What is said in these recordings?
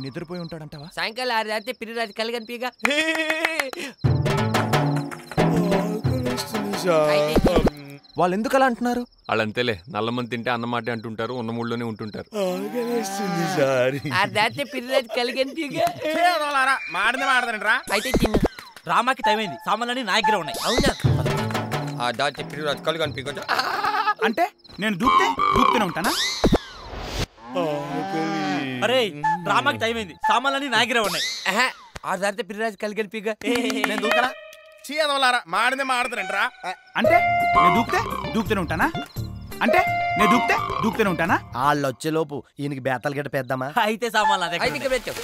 నిద్రపోయి ఉంటాడంటావా? సాయంకాలం 6 దాటితే పిరిరాజు కళ్ళు కనిపిగా. వాళ్ళు ఎందుకు అలా అంటున్నారు? వాళ్ళంతేలే, నల్లమంది తింటే అన్నమాట అంటుంటారు, ఉన్న మూడులోనే ఉంటుంటారు. 6 దాటితే పిరిరాజు కళ్ళు కనిపిగా. అయితే తిన్నా. డ్రామాకి టైం అయింది, సామాన్లన్నీ నా దగ్గర ఉన్నాయి. అవునా? దాటితే పిరిరాజు కళ్ళు కనిపిగా. అంటే నేను దూకుతూనే ఉంటానా? అరే డ్రామాకి టైం అయింది, సామాన్లన్నీ నా దగ్గర ఉన్నాయి. 6 దాటితే పిరిరాజు కళ్ళు కనిపిగా. నేను దూకనా? అంటే నేను దూకుతూనే ఉంటానా? అంటే నేను దూకుతూనే ఉంటానా? వాళ్ళు వచ్చేలోపు ఈయనకి బేతలు గట్ట పెద్దామా? అయితే సామాన్లు అదే. అయితే పెట్టావు.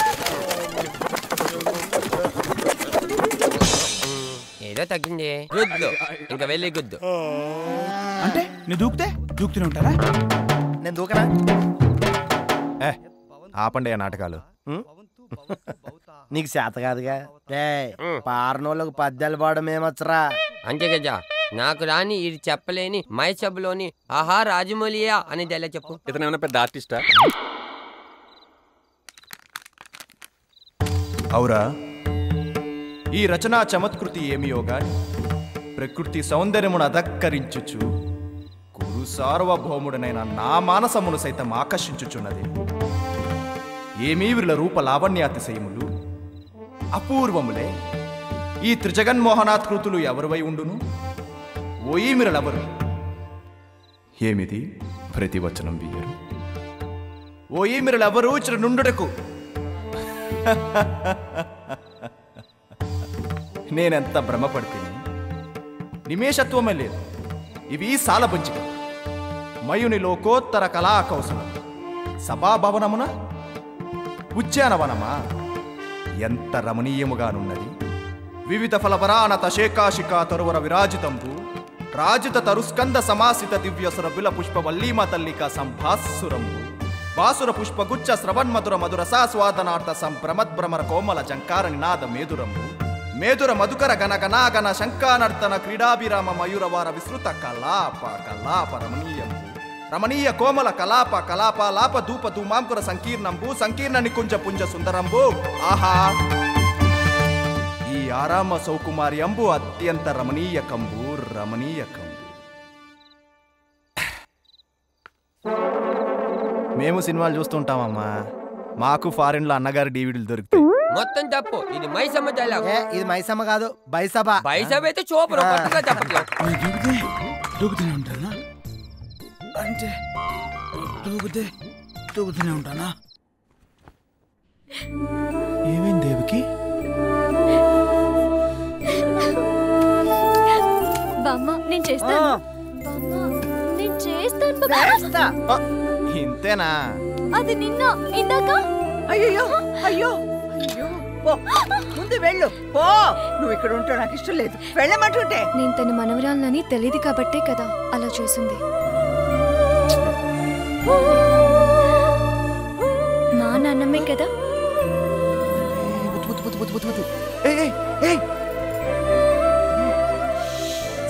ఏదో తగ్గింది. గుద్దు, ఇంకా వెళ్ళి గుద్దు. అంటే నేను దూకుతూనే ఉంటానా? నేను దూకనా? ఆపండి ఆ నాటకాలు. నీకు చేత కాదుగా. పారనోళ్ళకు పద్యాలు పాడడం ఏమొచ్చరా? అంతే గజా, నాకు రాని ఇది చెప్పలేని మైసబ్లోని ఆహా రాజమౌళియా అనేది ఎలా చెప్పు. ఇతను ఏమైనా పెద్ద ఆర్టిస్టా? అవురా, ఈ రచనా చమత్కృతి ఏమియో గాని ప్రకృతి సౌందర్యమును అధక్కరించుచు కురు సార్వభౌముడనైన నా మానసమును సైతం ఆకర్షించుచున్నది. ఏమీ వీళ్ళ రూప లావణ్యాతిశయములు అపూర్వములే. ఈ త్రిజగన్మోహనాత్కృతులు ఎవరివై ఉండును? ఓయి మీరలెవరు? ఏమిది ప్రతివచనం వీయరు? ఓయి మీరలెవరు ఇచ్చిన నుండుటకు? నేనెంత భ్రమపడితే నిమేషత్వమే లేదు. ఇవి సాలబంచిక మయుని లోకోత్తర కళా కౌశలం. సభాభవనమున ఉద్యానవనమా ఎంత రమణీయముగానున్నది. వివిధ ఫలవరానత శేకాశికా తరువర విరాజితంబు రాజిత తరుస్కంద సమాసిత దివ్యసుర బిల పుష్పవల్లీమ తల్లిక సంభాసురంబు బాసుర పుష్పగుచ్చ శ్రవన్మధుర మధుర సాస్వాదనార్థ సంభ్రమద్భ్రమర కోమల జంకార నినాద మేధురంబు మేధుర మధుకర గణగణాగణ శంకానర్తన క్రీడాభిరామ మయూరవార విస్తృత కలాప రమణీయంబు రమణీయ కోమల కలాప ధూప ధూమాంకుర సంకీర్ణంబు సంకీర్ణ నికుంజ పుంజ సుందరంబు. ఆహా, ఈ ఆరామ సౌకుమారి అంబు అత్యంత రమణీయకంబు. మేము సినిమాలు చూస్తుంటామమ్మా, మాకు ఫారెన్ లో అన్నగారి డివిడీలు దొరుకుతాయి. మొత్తం తప్పు. ఇది మైసమ్మ డైలాగ్. ఇది మైసమ్మ కాదు, బైసభ. బైసభ అయితే చూపరు, కొత్తగా చెప్పట్లేదు. దూకుతూనే ఉంటానా? అంటే దూకుతూనే ఉంటానా? ఏమైంది దేవికి? నేను చేస్తాను. ఇంతేనా? అది నిన్న ఇందాక. అయ్యో అయ్యో అయ్యో, ముందు వెళ్ళు పో. నువ్వు ఇక్కడ ఉంటావు, నాకు ఇష్టం లేదు. వెళ్ళమంటుంటే. నేను తన మనవరాలని తెలియదు కాబట్టే కదా అలా చేసింది. మా నాన్నమ్మే కదా.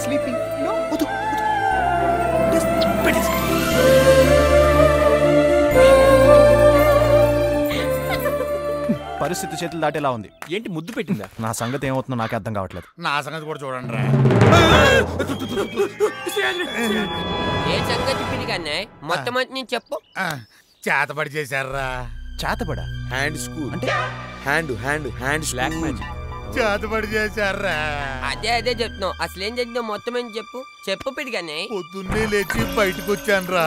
స్లీపింగ్. పరిస్థితి చేతులు దాటేలా ఉంది. ఏంటి ముద్దు పెట్టిందా? నా సంగతి ఏమవుతుందో నాకే అర్థం కావట్లేదు. నా సంగతి కూడా చూడండి రా. ఏ సంగతి పిరిగానే మొత్తం నేను చెప్పు. చేతబడి చేశారా? చేతబడా? హ్యాండ్ స్కూల్ అంటే హ్యాండ్ బ్లాక్ మ్యాజిక్. చేతబడి చేశారా? అదే చెప్తున్నావు. అసలు ఏం జరిగిందో మొత్తం ఏం చెప్పు పిరిగానే. పొద్దున్నే లేచి బయటకు వచ్చాను రా.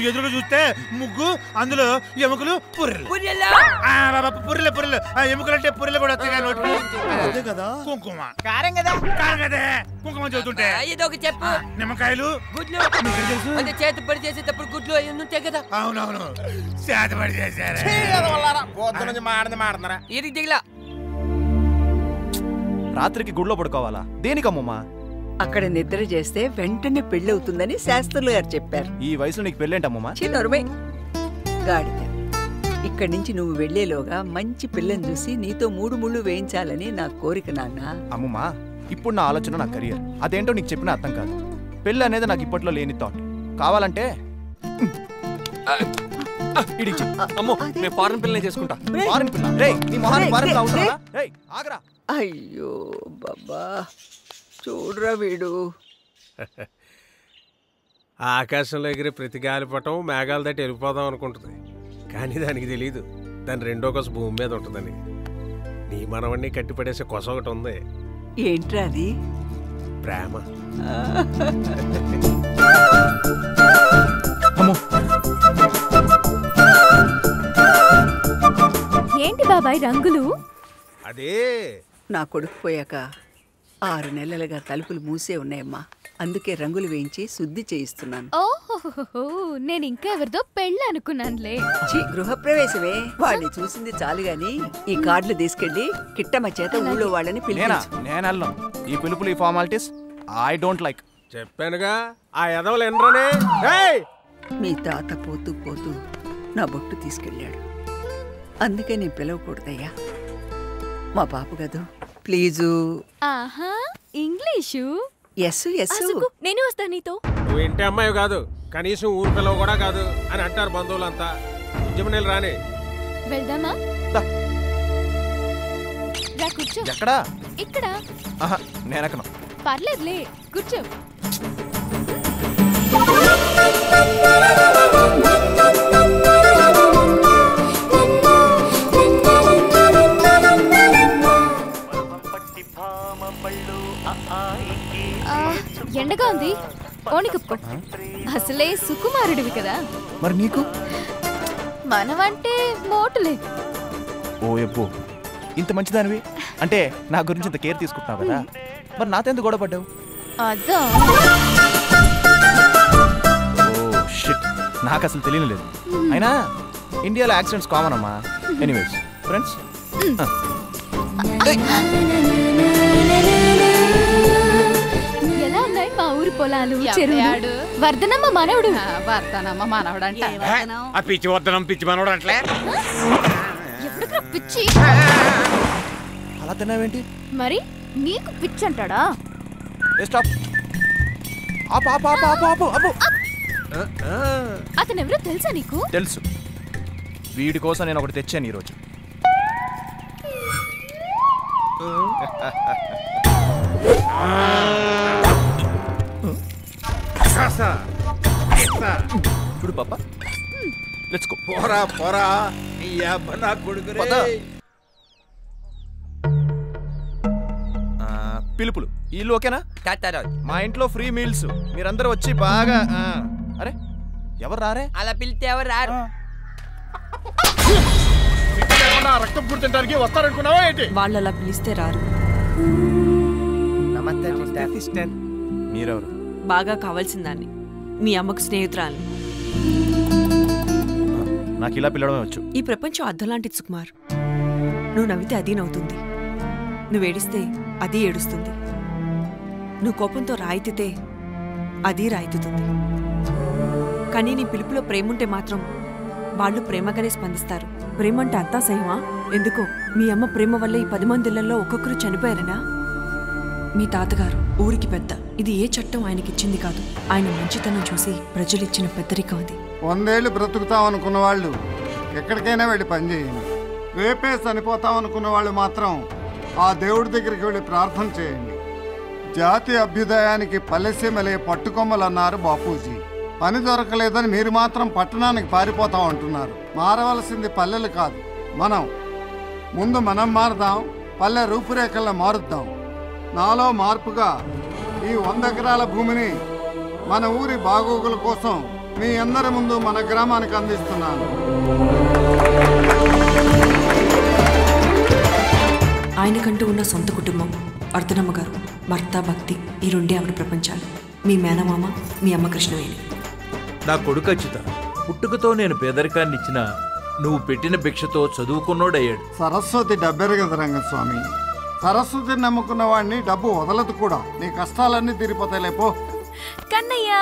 ఎదురుగా చూస్తే ముగ్గు, అందులో ఎముకలు, పుర్రెలు. ఎముకలు అంటే పుర్రెలు కూడా వస్తాయి కదా. కుంకుమ కారం కదా, కుంకుమ చదువుతుంటే ఏదో ఒక చెప్పు. నిమ్మకాయలు, గుడ్లు. అంటే చేతబడి చేసేటప్పుడు గుడ్లు అవి ఉంటాయి కదా. అవునవును, చేతబడి చేశారా? ఇది దిగలా. రాత్రికి గుడిలో పడుకోవాలా? దేనికమ్మమ్మా? అక్కడ నిద్ర చేస్తే వెంటనే పెళ్ళవుతుందని శాస్త్రులు గారు చెప్పారు. ఈ వయసులో నీకు పెళ్ళేంటమ్మమ్మా? చిన్నరుమే గాడిద. ఇక్కడి నుంచి నువ్వు వెళ్లేలోగా మంచి పిల్లని చూసి నీతో 3 ముళ్ళు వేయించాలని నా కోరిక నాన్న. అమ్మమ్మా, ఇప్పుడు నా ఆలోచన నా కెరియర్. అదేంటో నీకు చెప్పినా అర్థం కాదు. పెళ్ళి అనేది నాకు ఇప్పట్లో లేని థాట్. కావాలంటే అమ్మో నేను ఫారెన్ పిల్లనే చేసుకుంటా. ఫారెన్ పిల్ల? రేయ్ నీ మొహానికి ఫారెన్ పిల్ల అవసరమా? రేయ్ ఆగరా. అయ్యో బాబా, చూడరా వీడు. ఆకాశంలో ఎగిరే ప్రతి గాలిపటం మేఘాల దాటి వెళ్ళిపోదాం అనుకుంటుంది, కానీ దానికి తెలియదు దాని రెండో కొస భూమి మీద ఉంటుందని. నీ మనవన్నీ కట్టిపడేసే కొస ఒకటి ఉంది. ఏంట్రా అది? ప్రేమ. ఏంటి బాబాయ్ రంగులు? అదే నా కొడుకు పోయాక 6 నెలలుగా తలుపులు మూసే ఉన్నాయమ్మా, అందుకే రంగులు వేయించి శుద్ధి చేయిస్తున్నాను. ఓహో, నేను ఇంకా ఎవరిదో పెళ్ళి అనుకున్నానులే. గృహప్రవేశమే, వాడిని చూసింది చాలు గాని ఈ కార్డులు తీసుకెళ్లి కిట్టమ్మ చేత ఊళ్ళో వాళ్ళని పిలిపించు. నేను ఈ పిలుపులు ఈ ఫార్మాలిటీస్ ఐ డోంట్ లైక్. చెప్పానుగా ఆ ఎదవలు ఎన్రనే. మీ తాత పోతూ పోతూ నా బొట్టు తీసుకెళ్ళాడు, అందుకే నేను పిలవకూడదయ్యా. మా పాప కదూ, ప్లీజు. ఆహా, ఇంగ్లీషు? Yes yes. నేను వస్తా నీతో. నువ్వు ఇంటి అమ్మాయి కాదు, కనీసం ఊరు పిల్లవ కూడా కాదు అని అంటారు బంధువులంతా. ఉద్యమనేలు రాని. వెళ్దామా? రా కూర్చో. ఎక్కడా? ఇక్కడ. నేనెక్కను. పర్లేదులే, కూర్చో. ఎండగా ఉంది, ఓని కప్పుకో. అసలే సుకుమారుడివి కదా. మరి నీకు? మనమంటే మోటులే. ఓ ఎబ్బో, ఇంత మంచిదానివి అంటే నా గురించి ఇంత కేర్ తీసుకుంటున్నావు కదా, మరి నాతో ఎందుకు గొడవ పడ్డావు? అదా, ఓ షిట్, నాకు అసలు తెలియలేదు. అయినా ఇండియాలో యాక్సిడెంట్స్ కామన్ అమ్మా. ఎనీవేస్ ఫ్రెండ్స్, ఎలా ఉన్నాయి మా ఊరి పొలాలు, చెరువులు? వర్ధనమ్మ మనవడు. వర్ధనమ్మ మనవడు అంటే ఆ పిచ్చి వర్ధనం పిచ్చి మనవడు అట్లే. ఎప్పుడుగా పిచ్చి? అలా తిన్నావేంటి? మరి నీకు పిచ్చి అంటాడా? స్టాప్. ఆపు ఆపు ఆపు ఆపు ఆపు ఆపు. అతను ఎవరో తెలుసా నీకు? తెలుసు. వీడి కోసం నేను ఒకటి తెచ్చాను ఈరోజు. చూడు పాప, లెట్స్ గో. పోరా పోరా, నీ అబ్బ నా కొడుకు. పిలుపులు ఇల్లు ఓకేనా? తాతారావు, మా ఇంట్లో ఫ్రీ మీల్స్, మీరందరూ వచ్చి బాగా. అరే ఎవరు రారే? అలా పిలితే ఎవరు రారు. రక్తం పుడుతుంటానికి వస్తారనుకున్నావా ఏంటి? వాళ్ళు అలా పిలిస్తే రారు. నమస్తే సిస్టర్. మీరెవరు? బాగా కావాల్సిందాన్ని, మీ అమ్మకు స్నేహితురాల్ని. నాకు ఇలా పిలవడమే వచ్చు. ఈ ప్రపంచం అద్దం లాంటిది సుకుమార్. నువ్వు నవ్వితే అది నవ్వుతుంది, నువ్వు ఏడిస్తే అది ఏడుస్తుంది, నువ్వు కోపంతో రాయితితే అది రాయితుంది. కానీ నీ పిలుపులో ప్రేముంటే మాత్రం వాళ్ళు ప్రేమగానే స్పందిస్తారు. ప్రేమ అంటే అంతా సహమా? ఎందుకో మీ అమ్మ ప్రేమ వల్ల ఈ 10 మందిళ్లలో ఒక్కొక్కరు చనిపోయారనా? మీ తాతగారు ఊరికి పెద్ద, ఇది ఏ చట్టం ఆయనకిచ్చింది కాదు, ఆయన మంచితనం చూసి ప్రజలిచ్చిన పెద్దరికం అది. 100 ఏళ్ళు బ్రతుకుతాం అనుకున్న వాళ్ళు ఎక్కడికైనా వెళ్ళి పనిచేయండి. రేపే చనిపోతాం అనుకున్న వాళ్ళు మాత్రం ఆ దేవుడి దగ్గరికి వెళ్ళి ప్రార్థన చేయండి. జాతి అభ్యుదయానికి పల్లెసీమలే పట్టుకొమ్మలన్నారు బాపూజీ. పని దొరకలేదని మీరు మాత్రం పట్టణానికి పారిపోతాం అంటున్నారు. మారవలసింది పల్లెలు కాదు, మనం. ముందు మనం మారుదాం, పల్లె రూపురేఖలను మారుద్దాం. నాలో మార్పుగా ఈ 100 ఎకరాల భూమిని మన ఊరి బాగోగుల కోసం మీ అందరి ముందు మన గ్రామానికి అందిస్తున్నాను. ఆయనకంటూ ఉన్న సొంత కుటుంబం, వర్ధనమ్మ గారు, భర్త, భక్తి, ఈ రెండే ఆవిడ ప్రపంచాలు. మీ మేనమామ, మీ అమ్మ కృష్ణవేణి. నా కొడుకు అచ్యుత, పుట్టుకతో నేను పేదరికాన్ని ఇచ్చినా నువ్వు పెట్టిన భిక్షతో చదువుకున్నోడయ్యాడు. సరస్వతి డబ్బెరగదు రంగస్వామి. సరస్వతిని నమ్ముకున్న వాడిని డబ్బు వదలదు కూడా. నీ కష్టాలన్నీ తీరిపోతాయి లేపో. కన్నయ్య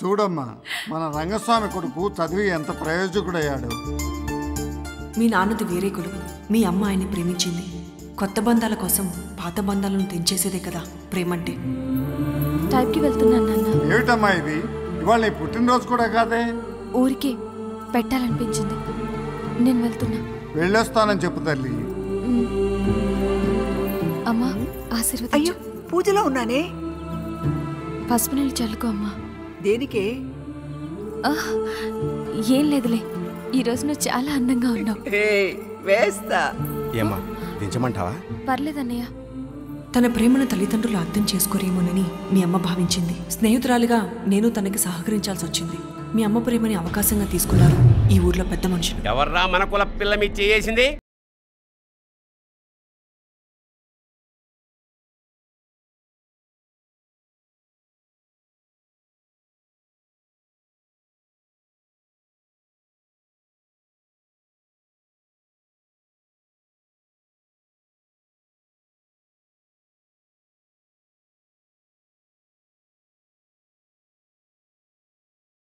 చూడమ్మా, మన రంగస్వామి కొడుకు చదివి ఎంత ప్రయోజకుడయ్యాడు. మీ నాన్నది వేరే కులం, మీ అమ్మ ఆయన్ని ప్రేమించింది. కొత్త బంధాల కోసం పాత బంధాలను తెంచేసేదే కదా ప్రేమంటే. టైప్కి వెళ్తున్నాను నాన్న. ఏమిటమ్మా ఇది? ఇవాళ నీ పుట్టినరోజు కూడా కాదే. ఊరికే పెట్టాలనిపించింది, నేను వెళ్తున్నా. వెళ్ళొస్తానని చెప్పు తల్లి. అమ్మా ఆశీర్వదించు. అయ్యో పూజలో ఉన్నానే. పసుపు నీళ్ళు చల్లుకో అమ్మా. దేనికే? ఏం లేదులే, ఈరోజు నువ్వు చాలా అందంగా ఉన్నావు. వేస్తా. ఏమ్మా దించమంటావా? పర్లేదన్నయ్య. తన ప్రేమను తల్లిదండ్రులు అర్థం చేసుకోరేమోనని మీ అమ్మ భావించింది. స్నేహితురాలిగా నేను తనకి సహకరించాల్సి వచ్చింది. మీ అమ్మ ప్రేమని అవకాశంగా తీసుకున్నారు ఈ ఊర్లో పెద్ద మనుషులు. ఎవర్రా మన కుల పిల్ల మీ చేసింది?